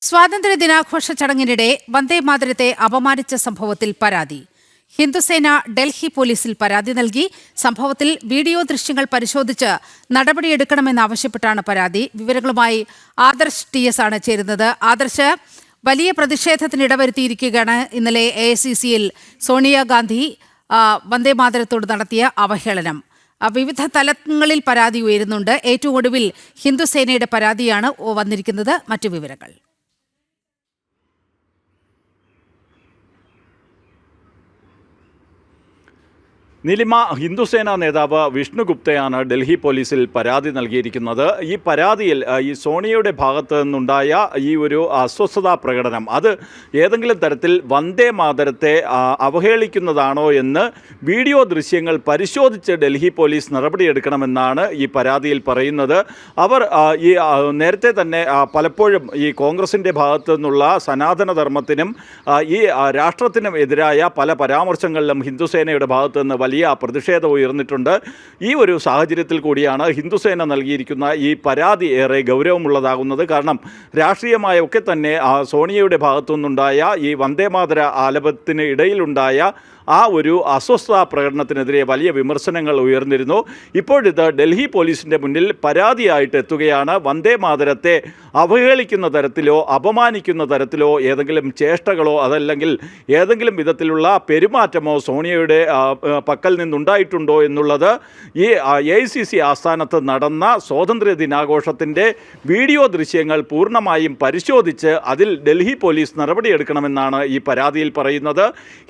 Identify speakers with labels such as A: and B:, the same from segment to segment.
A: സ്വാതന്ത്ര്യ ദിനാഘോഷ ചടങ്ങിനിടെ വന്ദേമാതരത്തെ അപമാനിച്ച സംഭവത്തിൽ പരാതി. ഹിന്ദുസേന ഡൽഹി പോലീസിൽ പരാതി നൽകി. സംഭവത്തിൽ വീഡിയോ ദൃശ്യങ്ങൾ പരിശോധിച്ച് നടപടിയെടുക്കണമെന്നാവശ്യപ്പെട്ടാണ് പരാതി. വിവരങ്ങളുമായി ആദർശ് TS ആണ് ചേരുന്നത്. ആദർശ്, വലിയ പ്രതിഷേധത്തിനിടവരുത്തിയിരിക്കുകയാണ് ഇന്നലെ AICCയിൽ സോണിയാഗാന്ധി വന്ദേമാതരത്തോട് നടത്തിയ അവഹേളനം. വിവിധ തലങ്ങളിൽ പരാതി ഉയരുന്നുണ്ട്. ഏറ്റവും ഒടുവിൽ ഹിന്ദുസേനയുടെ പരാതിയാണ് വന്നിരിക്കുന്നത്. മറ്റു വിവരങ്ങൾ.
B: നീലിമ, ഹിന്ദുസേന നേതാവ് വിഷ്ണു ഗുപ്തയാണ് ഡൽഹി പോലീസിൽ പരാതി നൽകിയിരിക്കുന്നത്. ഈ പരാതിയിൽ ഈ സോണിയയുടെ ഭാഗത്ത് നിന്നുണ്ടായ ഈ ഒരു അസ്വസ്ഥതാ പ്രകടനം അത് ഏതെങ്കിലും തരത്തിൽ വന്ദേ മാതരത്തെ അവഹേളിക്കുന്നതാണോ എന്ന് വീഡിയോ ദൃശ്യങ്ങൾ പരിശോധിച്ച് ഡൽഹി പോലീസ് നടപടിയെടുക്കണമെന്നാണ് ഈ പരാതിയിൽ പറയുന്നത്. അവർ ഈ നേരത്തെ തന്നെ പലപ്പോഴും ഈ കോൺഗ്രസിൻ്റെ ഭാഗത്തു നിന്നുള്ള സനാതനധർമ്മത്തിനും ഈ രാഷ്ട്രത്തിനും എതിരായ പല പരാമർശങ്ങളിലും ഹിന്ദുസേനയുടെ ഭാഗത്തു നിന്ന് വലിയ പ്രതിഷേധം ഉയർന്നിട്ടുണ്ട്. ഈ ഒരു സാഹചര്യത്തിൽ കൂടിയാണ് ഹിന്ദുസേന നൽകിയിരിക്കുന്ന ഈ പരാതി ഏറെ ഗൗരവമുള്ളതാകുന്നത്. കാരണം രാഷ്ട്രീയമായ ഒക്കെ തന്നെ സോണിയയുടെ ഭാഗത്തു നിന്നുണ്ടായ ഈ വന്ദേമാതര ആലപത്തിന് ഇടയിലുണ്ടായ ആ ഒരു അസ്വസ്ഥതാ പ്രകടനത്തിനെതിരെ വലിയ വിമർശനങ്ങൾ ഉയർന്നിരുന്നു. ഇപ്പോഴിത് ഡൽഹി പോലീസിൻ്റെ മുന്നിൽ പരാതിയായിട്ട് എത്തുകയാണ്. വന്ദേമാതരത്തെ അവഹേളിക്കുന്ന തരത്തിലോ അപമാനിക്കുന്ന തരത്തിലോ ഏതെങ്കിലും ചേഷ്ടകളോ അതല്ലെങ്കിൽ ഏതെങ്കിലും വിധത്തിലുള്ള പെരുമാറ്റമോ സോണിയയുടെ പക്കൽ നിന്നുണ്ടായിട്ടുണ്ടോ എന്നുള്ളത് ഈ AICC ആസ്ഥാനത്ത് നടന്ന സ്വാതന്ത്ര്യ ദിനാഘോഷത്തിൻ്റെ വീഡിയോ ദൃശ്യങ്ങൾ പൂർണ്ണമായും പരിശോധിച്ച് അതിൽ ഡൽഹി പോലീസ് നടപടിയെടുക്കണമെന്നാണ് ഈ പരാതിയിൽ പറയുന്നത്.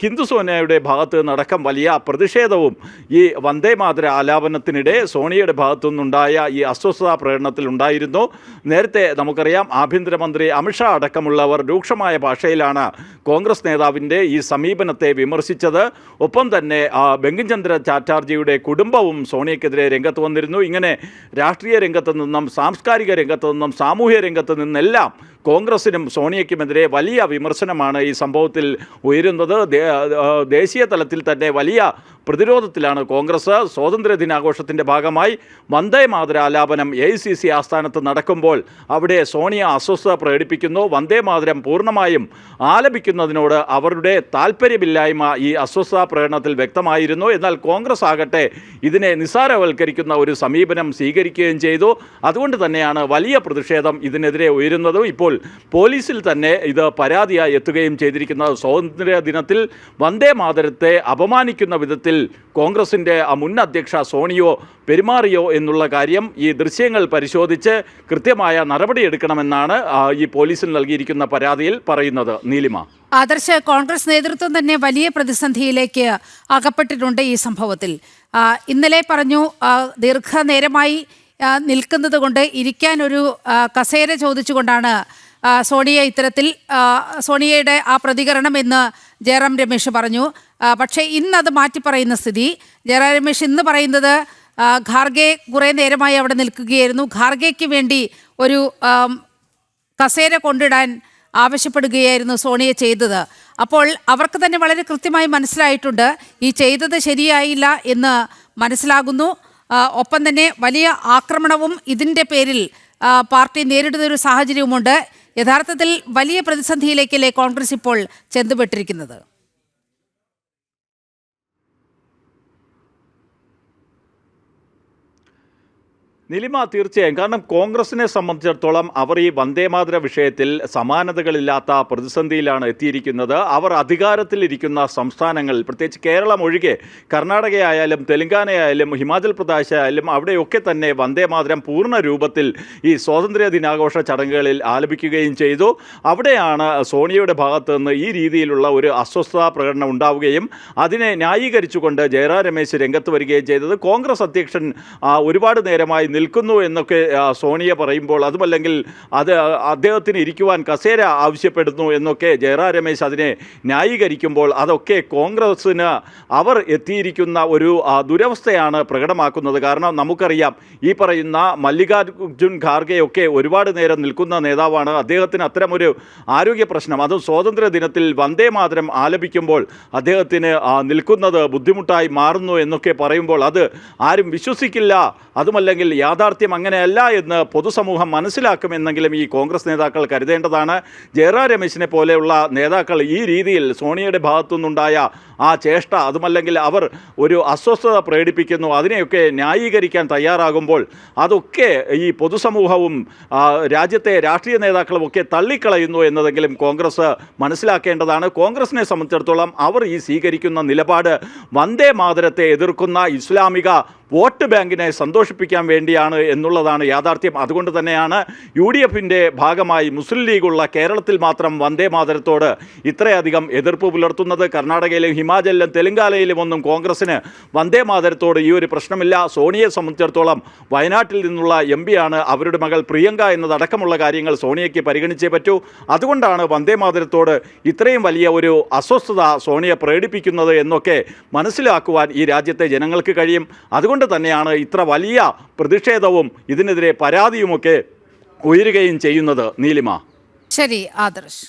B: ഹിന്ദുസേനയുടെ ഭാഗത്ത് നിന്നടക്കം വലിയ പ്രതിഷേധവും ഈ വന്ദേമാതര ആലാപനത്തിനിടെ സോണിയയുടെ ഭാഗത്തു നിന്നുണ്ടായ ഈ അസ്വസ്ഥതാ പ്രകടനത്തിൽ ഉണ്ടായിരുന്നു. നേരത്തെ നമുക്കറിയാം, ആഭ്യന്തരമന്ത്രി അമിത്ഷാ അടക്കമുള്ളവർ രൂക്ഷമായ ഭാഷയിലാണ് കോൺഗ്രസ് നേതാവിൻ്റെ ഈ സമീപനത്തെ വിമർശിച്ചത്. ഒപ്പം തന്നെ ബങ്കിം ചന്ദ്ര ചാറ്റർജിയുടെ കുടുംബവും സോണിയക്കെതിരെ രംഗത്ത് വന്നിരുന്നു. ഇങ്ങനെ രാഷ്ട്രീയ രംഗത്ത് നിന്നും സാംസ്കാരിക രംഗത്ത് നിന്നും സാമൂഹ്യ രംഗത്ത് നിന്നെല്ലാം കോൺഗ്രസിനും സോണിയയ്ക്കുമെതിരെ വലിയ വിമർശനമാണ് ഈ സംഭവത്തിൽ ഉയരുന്നത്. ദേശീയ തലത്തിൽ തന്നെ വലിയ പ്രതിരോധത്തിലാണ് കോൺഗ്രസ്. സ്വാതന്ത്ര്യ ദിനാഘോഷത്തിൻ്റെ ഭാഗമായി വന്ദേമാതര ആലാപനം AICC ആസ്ഥാനത്ത് നടക്കുമ്പോൾ അവിടെ സോണിയ അസ്വസ്ഥത പ്രകടിപ്പിക്കുന്നു. വന്ദേമാതരം പൂർണ്ണമായും ആലപിക്കുന്നതിനോട് അവരുടെ താല്പര്യമില്ലായ്മ ഈ അസ്വസ്ഥതാ പ്രകടനത്തിൽ വ്യക്തമായിരുന്നു. എന്നാൽ കോൺഗ്രസ് ആകട്ടെ ഇതിനെ നിസ്സാരവൽക്കരിക്കുന്ന ഒരു സമീപനം സ്വീകരിക്കുകയും ചെയ്തു. അതുകൊണ്ട് തന്നെയാണ് വലിയ പ്രതിഷേധം ഇതിനെതിരെ ഉയരുന്നതും. ഇപ്പോൾ പോലീസിൽ തന്നെ ഇത് പരാതിയായി എത്തുകയും ചെയ്തിരിക്കുന്നത്. സ്വാതന്ത്ര്യ ദിനത്തിൽ വന്ദേമാതരത്തെ അപമാനിക്കുന്ന വിധത്തിൽ കോൺഗ്രസിൻ്റെ മുൻ അധ്യക്ഷ സോണിയോ പെരുമാറിയോ എന്നുള്ള കാര്യം ഈ ദൃശ്യങ്ങൾ പരിശോധിച്ച് കൃത്യമായ നടപടിയെടുക്കണമെന്നാണ് ഈ പോലീസിൽ നൽകിയിരിക്കുന്ന പരാതിയിൽ പറയുന്നത്. നീലിമ,
A: ആദർശ്, കോൺഗ്രസ് നേതൃത്വം തന്നെ വലിയ പ്രതിസന്ധിയിലേക്ക് അകപ്പെട്ടിട്ടുണ്ട് ഈ സംഭവത്തിൽ. ഇന്നലെ പറഞ്ഞു ദീർഘനേരമായി നിൽക്കുന്നത് കൊണ്ട് ഇരിക്കാൻ ഒരു കസേര ചോദിച്ചുകൊണ്ടാണ് സോണിയയുടെ ആ പ്രതികരണം എന്ന് ജയറാം രമേശ് പറഞ്ഞു. പക്ഷേ ഇന്നത് മാറ്റിപ്പറയുന്ന സ്ഥിതി. ജയറാം രമേശ് ഇന്ന് പറയുന്നത് ഖാർഗെ കുറേ നേരമായി അവിടെ നിൽക്കുകയായിരുന്നു, ഖാർഗെക്ക് വേണ്ടി ഒരു കസേര കൊണ്ടിടാൻ ആവശ്യപ്പെടുകയായിരുന്നു സോണിയ ചെയ്തത്. അപ്പോൾ അവർക്ക് തന്നെ വളരെ കൃത്യമായി മനസ്സിലായിട്ടുണ്ട് ഈ ചെയ്തത് ശരിയായില്ല എന്ന് മനസ്സിലാകുന്നു. ഒപ്പം തന്നെ വലിയ ആക്രമണവും ഇതിൻ്റെ പേരിൽ പാർട്ടി നേരിടുന്നൊരു സാഹചര്യവുമുണ്ട്. യഥാർത്ഥത്തിൽ വലിയ പ്രതിസന്ധിയിലേക്കല്ലേ കോൺഗ്രസ് ഇപ്പോൾ ചെന്നുപെട്ടിരിക്കുന്നത്?
B: നിലിമ, തീർച്ചയായും. കാരണം കോൺഗ്രസിനെ സംബന്ധിച്ചിടത്തോളം അവർ ഈ വന്ദേമാതര വിഷയത്തിൽ സമാനതകളില്ലാത്ത പ്രതിസന്ധിയിലാണ് എത്തിയിരിക്കുന്നത്. അവർ അധികാരത്തിലിരിക്കുന്ന സംസ്ഥാനങ്ങൾ, പ്രത്യേകിച്ച് കേരളം ഒഴികെ കർണാടകയായാലും തെലങ്കാനയായാലും ഹിമാചൽ പ്രദേശ് ആയാലും അവിടെയൊക്കെ തന്നെ വന്ദേമാതരം പൂർണ്ണ രൂപത്തിൽ ഈ സ്വാതന്ത്ര്യ ദിനാഘോഷ ചടങ്ങുകളിൽ ആലപിക്കുകയും ചെയ്തു. അവിടെയാണ് സോണിയയുടെ ഭാഗത്ത് നിന്ന് ഈ രീതിയിലുള്ള ഒരു അസ്വസ്ഥതാ പ്രകടനം ഉണ്ടാവുകയും അതിനെ ന്യായീകരിച്ചുകൊണ്ട് ജയറാം രമേശ് രംഗത്ത് വരികയും ചെയ്തത്. കോൺഗ്രസ് അധ്യക്ഷൻ ഒരുപാട് നേരമായി നിൽക്കുന്നു എന്നൊക്കെ സോണിയ പറയുമ്പോൾ, അതുമല്ലെങ്കിൽ അദ്ദേഹത്തിന് ഇരിക്കുവാൻ കസേര ആവശ്യപ്പെടുന്നു എന്നൊക്കെ ജയറാം രമേശ് അതിനെ ന്യായീകരിക്കുമ്പോൾ അതൊക്കെ കോൺഗ്രസ്സിന് അവർ എത്തിയിരിക്കുന്ന ഒരു ദുരവസ്ഥയാണ് പ്രകടമാക്കുന്നത്. കാരണം നമുക്കറിയാം, ഈ പറയുന്ന മല്ലികാർജുൻ ഖാർഗെയൊക്കെ ഒരുപാട് നേരം നിൽക്കുന്ന നേതാവാണ്. അദ്ദേഹത്തിന് അത്തരമൊരു ആരോഗ്യ പ്രശ്നം, അതും സ്വാതന്ത്ര്യ ദിനത്തിൽ വന്ദേമാതരം ആലപിക്കുമ്പോൾ അദ്ദേഹത്തിന് നിൽക്കുന്നത് ബുദ്ധിമുട്ടായി മാറുന്നു എന്നൊക്കെ പറയുമ്പോൾ അത് ആരും വിശ്വസിക്കില്ല. അതുമല്ലെങ്കിൽ യാഥാർത്ഥ്യം അങ്ങനെയല്ല എന്ന് പൊതുസമൂഹം മനസ്സിലാക്കുമെന്നെങ്കിലും ഈ കോൺഗ്രസ് നേതാക്കൾ കരുതേണ്ടതാണ്. ജയറാം രമേശിനെ പോലെയുള്ള നേതാക്കൾ ഈ രീതിയിൽ സോണിയയുടെ ഭാഗത്തുനിന്നുണ്ടായ ആ ചേഷ്ട, അതുമല്ലെങ്കിൽ അവർ ഒരു അസ്വസ്ഥത പ്രകടിപ്പിക്കുന്നു, അതിനെയൊക്കെ ന്യായീകരിക്കാൻ തയ്യാറാകുമ്പോൾ അതൊക്കെ ഈ പൊതുസമൂഹവും രാജ്യത്തെ രാഷ്ട്രീയ നേതാക്കളും ഒക്കെ തള്ളിക്കളയുന്നു എന്നതെങ്കിലും കോൺഗ്രസ് മനസ്സിലാക്കേണ്ടതാണ്. കോൺഗ്രസിനെ സംബന്ധിച്ചിടത്തോളം അവർ ഈ സ്വീകരിക്കുന്ന നിലപാട് വന്ദേ മാതരത്തെ എതിർക്കുന്ന ഇസ്ലാമിക വോട്ട് ബാങ്കിനെ സന്തോഷിപ്പിക്കാൻ വേണ്ടിയാണ് എന്നുള്ളതാണ് യാഥാർത്ഥ്യം. അതുകൊണ്ട് തന്നെയാണ് UDFിൻ്റെ ഭാഗമായി മുസ്ലിം ലീഗുള്ള കേരളത്തിൽ മാത്രം വന്ദേ മാതരത്തോട് ഇത്രയധികം എതിർപ്പ് പുലർത്തുന്നത്. കർണാടകയിലും ഹിമാചലിലും തെലങ്കാനയിലും ഒന്നും കോൺഗ്രസിന് വന്ദേ മാതരത്തോട് ഈ ഒരു പ്രശ്നമില്ല. സോണിയയെ സംബന്ധിച്ചിടത്തോളം വയനാട്ടിൽ നിന്നുള്ള MP ആണ്, അവരുടെ മകൾ പ്രിയങ്ക എന്നതടക്കമുള്ള കാര്യങ്ങൾ സോണിയയ്ക്ക് പരിഗണിച്ചേ പറ്റൂ. അതുകൊണ്ടാണ് വന്ദേ മാതരത്തോട് ഇത്രയും വലിയ ഒരു അസ്വസ്ഥത സോണിയ പ്രകടിപ്പിക്കുന്നത് എന്നൊക്കെ മനസ്സിലാക്കുവാൻ ഈ രാജ്യത്തെ ജനങ്ങൾക്ക് കഴിയും. അതുകൊണ്ട് തന്നെയാണ് ഇത്ര വലിയ പ്രതിഷേധവും ഇതിനെതിരെ പരാതിയുമൊക്കെ ഉയരുകയും ചെയ്യുന്നത്. നീലിമ.
A: ശരി ആദർശ്.